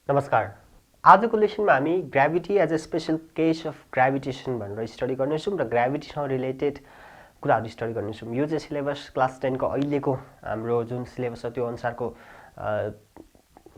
नमस्कार। आजको लेसनमा हामी gravity as a special case of gravitation भनेर स्टडी गर्नेछौँ र ग्राभिटीसँग रिलेटेड कुराहरू स्टडी गर्नेछौँ। यो चाहिँ सिलेबस क्लास 10 को अहिलेको हाम्रो जुन सिलेबस छ त्यो अनुसारको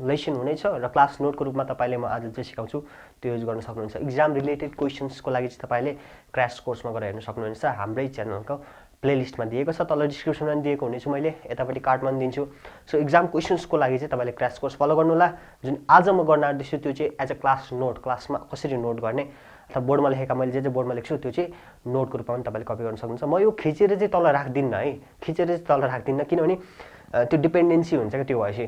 लेसन हुनेछ र क्लास नोटको रूपमा तपाईले म आज जे सिकाउँछु त्यो युज गर्न सक्नुहुन्छ। एक्जाम रिलेटेड क्वेशन्सको लागि चाहिँ तपाईले क्र्याश कोर्समा गएर हेर्न सक्नुहुन्छ। हाम्रै च्यानलको प्लेलिस्टमा दिएको छ, तल डिस्क्रिप्सनमा दिएको हुनेछु, मैले यतापट्टि कार्डमा दिन्छु। सो एक्जाम क्वेशन्सको लागि चाहिँ तपाईले क्र्याश कोर्स फलो गर्नु होला। जुन आज म गर्न आँट्दैछु त्यो चाहिँ एज अ क्लास नोट, क्लासमा कसरी नोट गर्ने अथवा बोर्डमा लेखेका मैले जे बोर्डमा लेख्छु त्यो चाहिँ नोटको रूपमा पनि तपाईले कपी गर्न सक्नुहुन्छ। म यो खिचेर चाहिँ तल राख्दिनँ है, खिचेर चाहिँ तल राख्दिनँ, किनभने त्यो डिपेन्डेन्सी हुन्छ क्या। त्यो भएपछि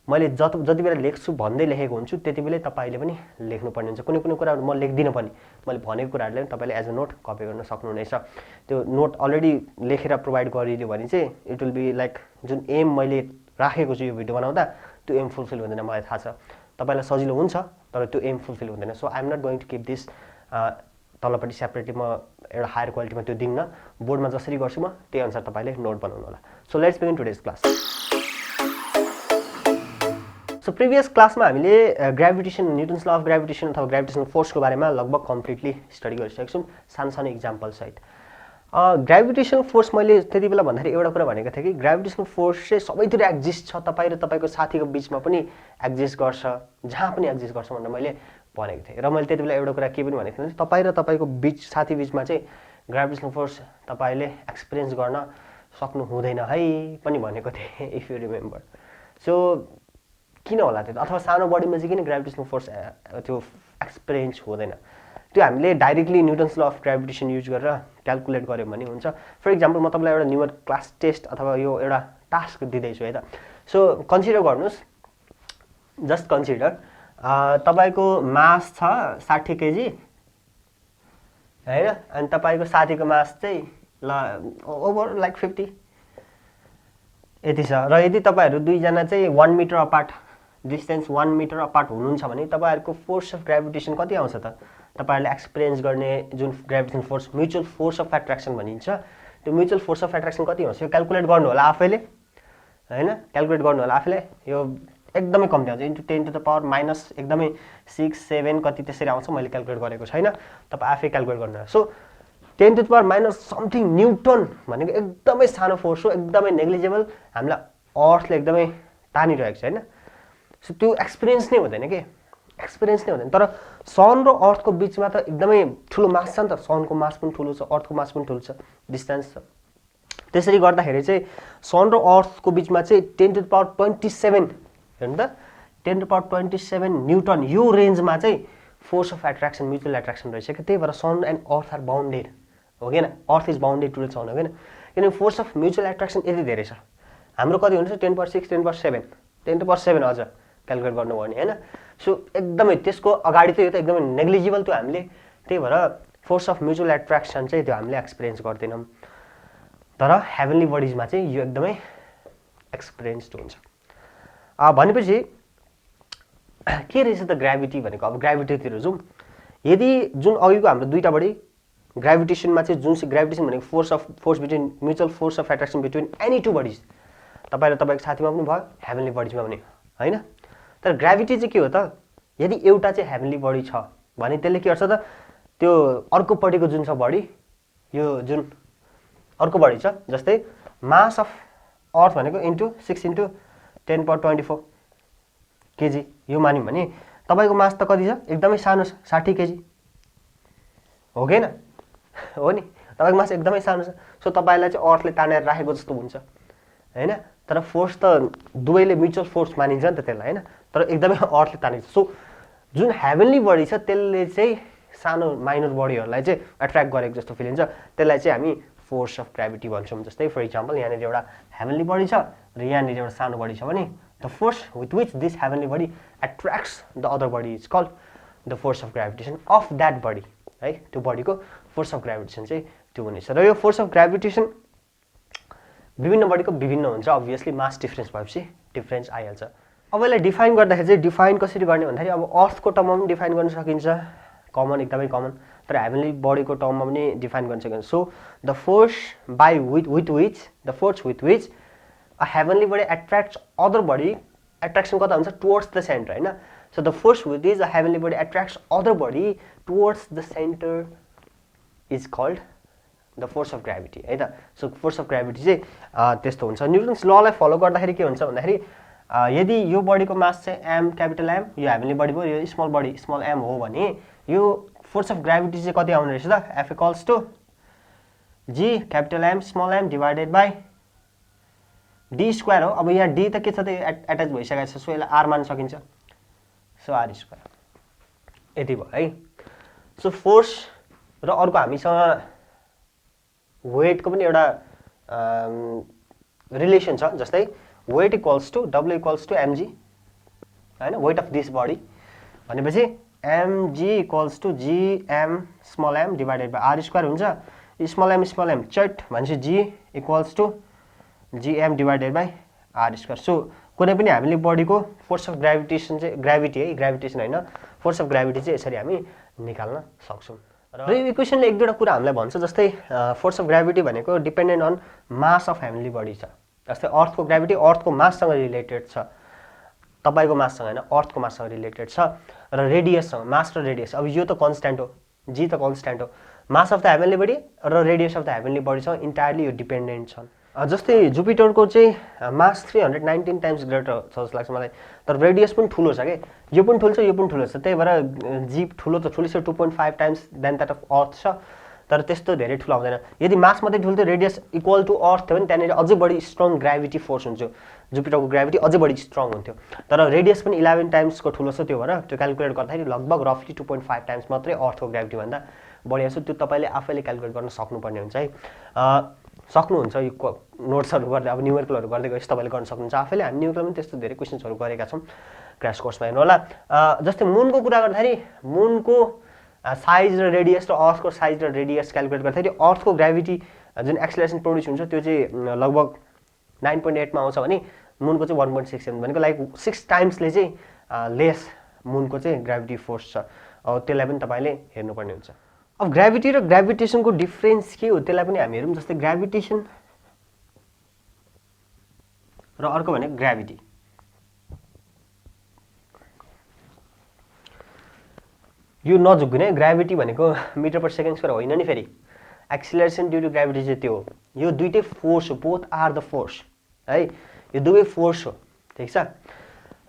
मैले जति बेला लेख्छु भन्दै लेखेको हुन्छु त्यति बेलै तपाईले पनि लेख्नुपर्ने हुन्छ। कुनै कुनै कुराहरू म लेख्दिनँ पनि, मैले भनेको कुराहरूले पनि तपाईले एज अ नोट कपी गर्न सक्नुहुनेछ। त्यो नोट अलरेडी लेखेर प्रोभाइड गरिदियो भने चाहिँ इट विल बी लाइक जुन एम मैले राखेको छु यो भिडियो बनाउँदा त्यो एम फुलफिल हुँदैन, मलाई थाहा छ। तपाईलाई सजिलो हुन्छ तर त्यो एम फुलफिल हुँदैन। So I am not going to keep this तलपट्टि सेपरेटली म एउटा हायर क्वालिटीमा त्यो दिन्न। बोर्डमा जसरी गर्छु म त्यही अनुसार तपाईले नोट बनाउनु होला। So let's begin today's class. So previous क्लासमा हामीले gravitation, Newton's law of gravitation अथवा ग्राभिटेसनल फोर्सको बारेमा लगभग कम्प्लिटली स्टडी गरिसकेको छौँ सानो सानो इक्जाम्पल सहित। ग्राभिटेसनल फोर्स मैले त्यति बेला भन्दाखेरि एउटा कुरा भनेको थिएँ कि ग्राभिटेसनल फोर्स चाहिँ सबैतिर एक्जिस्ट छ, तपाईँ र तपाईँको साथीको बिचमा पनि एक्जिस्ट गर्छ, जहाँ पनि एक्जिस्ट गर्छ भनेर मैले भनेको थिएँ। र मैले त्यति बेला एउटा कुरा के पनि भनेको थिएँ, तपाईँ र तपाईँको बिच साथी बिचमा चाहिँ ग्राभिटेसनल फोर्स तपाईँले एक्सपिरियन्स गर्न सक्नु हुँदैन है पनि भनेको थिएँ, इफ यु रिमेम्बर। सो किन होला त्यो, अथवा सानो बडीमा चाहिँ किन ग्राभिटेसनल फोर्स त्यो एक्सपिरियन्स हुँदैन, त्यो हामीले directly Newton's law of gravitation use गरेर क्यालकुलेट गऱ्यौँ भने हुन्छ। फर इक्जाम्पल म तपाईँलाई एउटा न्युमर क्लास टेस्ट अथवा यो एउटा टास्क दिँदैछु है त। सो कन्सिडर गर्नुहोस्, जस्ट कन्सिडर तपाईँको मास छ 60 केजी होइन, अनि तपाईँको साथीको मास चाहिँ ल ओभर लाइक 50 यति छ। र यदि तपाईँहरू दुईजना चाहिँ 1 metre apart, distance 1 metre apart हुनुहुन्छ भने तपाईँहरूको फोर्स अफ ग्राभिटेसन कति आउँछ त? तपाईँहरूले एक्सपिरियन्स गर्ने जुन gravitation force, mutual force of attraction भनिन्छ, त्यो म्युचुअल फोर्स अफ एट्र्याक्सन कति आउँछ यो क्यालकुलेट गर्नु होला आफैले होइन, क्यालकुलेट गर्नु होला आफैले। यो एकदमै कम्ती आउँछ, into 10 to the power minus एकदमै 6, 7 कति त्यसरी आउँछ, मैले क्यालकुलेट गरेको छैन, तपाईँ आफै क्यालकुलेट गर्नु होला। So 10 to the power minus something newton भनेको एकदमै सानो फोर्स हो, एकदमै नेग्लिजेबल, हामीलाई अर्थले एकदमै तानिरहेको छ होइन। सो त्यो एक्सपिरियन्स नै हुँदैन कि, एक्सपिरियन्स नै हुँदैन। तर सन र अर्थको बिचमा त एकदमै ठुलो मास छ नि त, सनको मास पनि ठुलो छ, अर्थको मास पनि ठुलो छ, डिस्टेन्स छ। त्यसरी गर्दाखेरि चाहिँ सन र अर्थको बिचमा चाहिँ 10 टु द पावर 27 हेर्नु त, 10 टु द पावर 27 न्युटन, यो रेन्जमा चाहिँ force of attraction, mutual attraction रहेछ कि। त्यही भएर sun and earth are bounded, हो कि earth is bounded to the sun, हो कि किनभने फोर्स अफ म्युचुअल एट्र्याक्सन यति धेरै छ। हाम्रो कति हुन्छ 10^6, 10^7, 10^7 अझ क्यालकुलेट गर्नुभयो भने होइन। सो एकदमै त्यसको अगाडि त यो त एकदमै नेग्लिजिबल त्यो हामीले, त्यही भएर फोर्स अफ म्युचुअल एट्र्याक्सन चाहिँ त्यो हामीले एक्सपिरियन्स गर्दैनौँ। तर हेभनली बडिजमा चाहिँ यो एकदमै एक्सपिरियन्स्ड हुन्छ। भनेपछि के रहेछ त ग्राभिटी भनेको? अब ग्राभिटीतिर जाउँ। यदि जुन अघिको हाम्रो दुईवटा बडी ग्राभिटेसनमा चाहिँ जुन ग्राभिटेसन भनेको force between, mutual force of attraction between any two bodies, तपाईँ र तपाईँको साथीमा पनि भयो, हेभनली बडिजमा पनि होइन। तर ग्राभिटी चाहिँ के हो त, यदि एउटा चाहिँ हेभनली बडी छ भने त्यसले के गर्छ त, त्यो अर्कोपट्टिको जुन छ बडी, यो जुन अर्को बडी छ, जस्तै मास अफ अर्थ भनेको इन्टु 6 इन्टु 10^24 केजी, यो मान्यौँ भने तपाईँको मास त कति छ, एकदमै सानो छ, 60 केजी, हो कि हो नि, तपाईँको मास एकदमै सानो छ। सो तपाईँलाई चाहिँ अर्थले तानेर राखेको जस्तो हुन्छ होइन। तर फोर्स त दुवैले म्युचुअल फोर्स मानिन्छ नि त त्यसलाई होइन, तर एकदमै अर्थले तानिन्छ। सो जुन हेभनली बडी छ त्यसले चाहिँ सानो माइनर बडीहरूलाई चाहिँ एट्र्याक्ट गरेको जस्तो फिल हुन्छ, त्यसलाई चाहिँ हामी फोर्स अफ ग्राभिटी भन्छौँ। जस्तै फर इक्जाम्पल यहाँनिर एउटा हेभनली बडी छ र यहाँनिर एउटा सानो बडी छ भने the force with which this heavenly body attracts the other body is called the force of gravitation of that body है। त्यो बडीको फोर्स अफ ग्राभिटेसन चाहिँ त्यो हुनेछ। र यो फोर्स अफ ग्राभिटेसन विभिन्न बडीको विभिन्न हुन्छ, अभियसली मास डिफ्रेन्स भएपछि डिफ्रेन्स आइहाल्छ। अब यसलाई डिफाइन गर्दाखेरि चाहिँ डिफाइन कसरी गर्ने भन्दाखेरि अब अर्थको टर्ममा पनि डिफाइन गर्न सकिन्छ, कमन एकदमै कमन, तर हेभनली बडीको टर्ममा पनि डिफाइन गर्न सकिन्छ। So the force with which a heavenly body attracts other body, attraction कता हुन्छ टुवर्ड्स द सेन्टर होइन। So the force with which a heavenly body attracts other body towards the center is called the force of gravity है त. So force of gravity चाहिँ त्यस्तो हुन्छ. Newton's ललाई follow गर्दाखेरि के हुन्छ भन्दाखेरि यदि यो बडीको मास चाहिँ एम क्यापिटल एम, यो हेभेन्ली बडी भयो, यो स्मल बडी स्मल एम हो भने यो फोर्स अफ ग्राभिटी चाहिँ कति आउने रहेछ त? F equals to G capital M small am divided by D square हो. अब यहाँ डी त के छ त एट्याच भइसकेको छ, सो यसलाई आर मान सकिन्छ. सो आर स्क्वायर यति भयो है. सो फोर्स र अर्को हामीसँग वेटको पनि एउटा रिलेसन छ. जस्तै weight equals to W equals to MG होइन, वेट अफ दिस बडी भनेपछि MG equals to GM small am divided by R square हुन्छ. स्मल एम चट भनेपछि G equals to GM divided by R square. So कुनै पनि हामीले बडीको force of gravitation चाहिँ ग्राभिटी है, ग्राभिटेसन होइन, फोर्स अफ ग्राभिटी चाहिँ यसरी हामी निकाल्न सक्छौँ. र यो इक्वेसनले एक दुईवटा कुरा हामीलाई भन्छ. जस्तै फोर्स अफ ग्राभिटी भनेको dependent on mass of heavenly body छ. जस्तै अर्थको ग्राभिटी अर्थको माससँग रिलेटेड छ, तपाईँको माससँग होइन, अर्थको माससँग रिलेटेड छ. र रेडियससँग, मास र रेडियस, अब यो त कन्सट्यान्ट हो, जी त कन्सट्यान्ट हो. Mass of the heavenly body र radius of the heavenly बडीसँग entirely यो डिपेन्डेन्ट छन्. जस्तै जुपिटरको चाहिँ मास 319 टाइम्स ग्रेटर छ जस्तो लाग्छ मलाई, तर रेडियस पनि ठुलो छ कि, यो पनि ठुलो छ, यो पनि ठुलो छ. त्यही भएर जी ठुलो त ठुलो छ, 2.5 times than that of earth छ, तर त्यस्तो धेरै ठुलो आउँदैन. यदि मास मात्रै ठुलो थियो, रेडियस इक्वल टु अर्थ थियो भने त्यहाँनिर अझै बढी स्ट्रङ ग्राभिटी फोर्स हुन्छ, जुपिटरको ग्राभिटी अझै बढी स्ट्रङ हुन्थ्यो. तर रेडियस पनि 11 टाइम्सको ठुलो छ, त्यो भएर त्यो क्यालकुलेट गर्दाखेरि लगभग रफली 2.5 टाइम्स मात्रै अर्थको ग्राभिटी भन्दा बढी आउँछ. त्यो तपाईँले आफैले क्यालकुलेट गर्न सक्नुपर्ने हुन्छ है. सक्नुहुन्छ यो नोट्सहरू गर्दै, अब न्युमेरिकलहरू गर्दै गएपछि तपाईँले गर्न सक्नुहुन्छ आफैले. हामी न्युमेरिकलमा पनि त्यस्तो धेरै क्वेसन्सहरू गरेका छौँ क्र्यास कोर्समा, हेर्नु होला. जस्तै मुनको कुरा गर्दाखेरि मुनको साइज र रेडियस र अर्थको साइज र रेडियस क्यालकुलेट गर्दाखेरि अर्थको ग्राभिटी जुन एक्सेलरेसन प्रोड्युस हुन्छ त्यो चाहिँ लगभग 9.8 मा आउँछ भने मुनको चाहिँ 1.67 भनेको लाइक 6 टाइम्सले चाहिँ लेस मुनको चाहिँ ग्राभिटी फोर्स छ. त्यसलाई पनि तपाईँले हेर्नुपर्ने हुन्छ. अब ग्राभिटी र ग्राभिटेसनको डिफ्रेन्स के हो त्यसलाई पनि हामी हेरौँ. जस्तै ग्राभिटेसन र अर्को भने ग्राभिटी. यो नझुक्ने ग्राभिटी भनेको मिटर पर सेकेन्ड स्क्वायर होइन नि, फेरि एक्सिलरेसन ड्यु टु ग्राभिटी चाहिँ त्यो हो. यो दुईटै फोर्स हो, बोथ आर द फोर्स है, यो दुवै फोर्स हो, ठिक छ.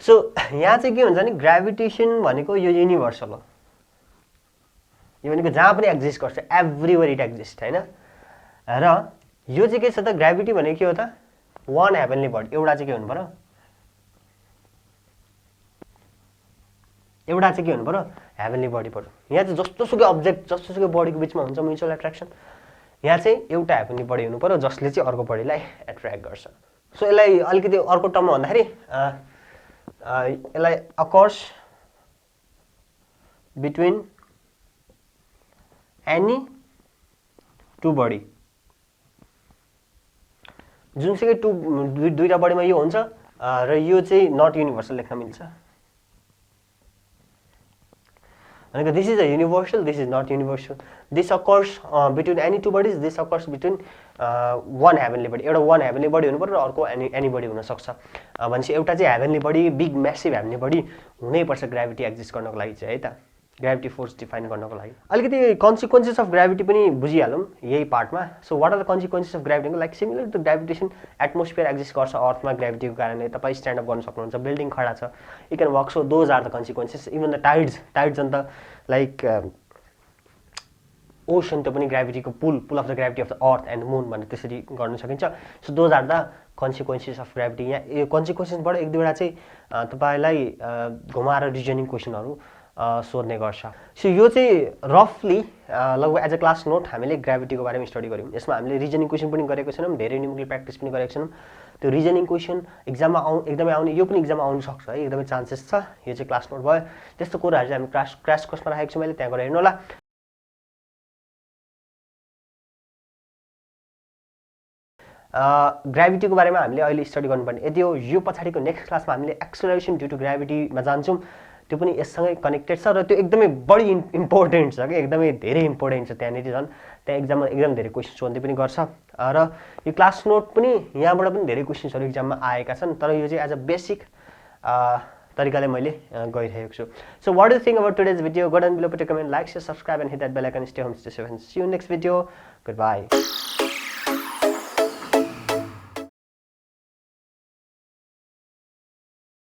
सो यहाँ चाहिँ के हुन्छ नि, ग्राभिटेसन भनेको यो युनिभर्सल हो, यो भनेको जहाँ पनि एक्जिस्ट गर्छ, एभ्रिवेयर इट एक्जिस्ट होइन. र यो चाहिँ के छ त, ग्राभिटी भनेको के हो त, वान हेभेन्ली बडी, एउटा चाहिँ के हुनु पर्यो, एउटा चाहिँ के हुनु पर्यो, हेभेन्ली बडी पर्यो. यहाँ चाहिँ जस्तोसुकै अब्जेक्ट जस्तोसुकै बडीको बिचमा हुन्छ म्युचुअल एट्र्याक्सन, यहाँ चाहिँ एउटा हेभेन्ली बडी हुनु पर्यो जसले चाहिँ अर्को बडीलाई एट्र्याक्ट गर्छ. सो यसलाई अलिकति अर्को टर्ममा भन्दाखेरि यसलाई occurs between any two body, जुनसुकै दुईवटा बडीमा यो हुन्छ र यो चाहिँ नट युनिभर्सल लेख्न मिल्छ. भनेको this is a universal, this is not universal. This occurs between any two bodies, this occurs between one heavenly body. एउटा वान हेभेन्ली बडी हुनु पर्यो र अर्को एनी बडी हुनसक्छ. भनेपछि एउटा चाहिँ heavenly body, big massive heavenly body हुनैपर्छ ग्राभिटी एक्जिस्ट गर्नको लागि चाहिँ है त, ग्राभिटी फोर्स डिफाइन गर्नको लागि. अलिकति कन्सिक्वेन्सेस अफ ग्राभिटी पनि बुझिहालौँ यही पार्टमा. So what are the consequences of gravity, like similar to gravitation atmosphere exist गर्छ अर्थमा ग्राभिटीको कारणले, तपाईँ स्ट्यान्ड अप गर्न सक्नुहुन्छ, बिल्डिङ खडा छ, you can work. So those are the consequences. Even the tides अन्त लाइक ओसन त्यो पनि ग्राभिटीको pull of the gravity of the earth and moon भनेर त्यसरी गर्न सकिन्छ. So those are the consequences of gravity. यहाँ यो कन्सिक्वेन्सेसबाट एक दुईवटा चाहिँ तपाईँलाई घुमाएर रिजनिङ क्वेसनहरू सोध्ने गर्छ. सो यो चाहिँ रफली लगभग एज अ क्लास नोट हामीले ग्राभिटीको बारेमा स्टडी गऱ्यौँ. यसमा हामीले रिजनिङ क्वेसन पनि गरेको छैनौँ, धेरै न्युमेरिकल प्र्याक्टिस पनि गरेको छैनौँ. त्यो रिजनिङ क्वेसन एक्जाममा एकदमै आउने, यो पनि एक्जाममा आउनु सक्छ है, एकदमै चान्सेस छ. यो चाहिँ क्लास नोट भयो. त्यस्तो कुराहरू चाहिँ हामी क्रास कोर्समा राखेको छु मैले, त्यहाँ गएर हेर्नु होला. ग्राभिटीको बारेमा हामीले अहिले स्टडी गर्नुपर्ने यति हो. यो पछाडिको नेक्स्ट क्लासमा हामीले एक्सेलरेसन ड्यु टु ग्राभिटीमा जान्छौँ. त्यो पनि यससँगै कनेक्टेड छ र त्यो एकदमै बढी इम्पोर्टेन्ट छ कि, एकदमै धेरै इम्पोर्टेन्ट छ. त्यहाँनिर झन् त्यहाँ एक्जाममा एकदम धेरै क्वेसन सोध्ने पनि गर्छ. र यो क्लास नोट पनि यहाँबाट पनि धेरै क्वेसन्सहरू एक्जाममा आएका छन्, तर यो चाहिँ एज अ बेसिक तरिकाले मैले गइरहेको छु so what do think about today's video go down below put a comment like share subscribe and hit that bell icon stay home stay safe and see you next video good by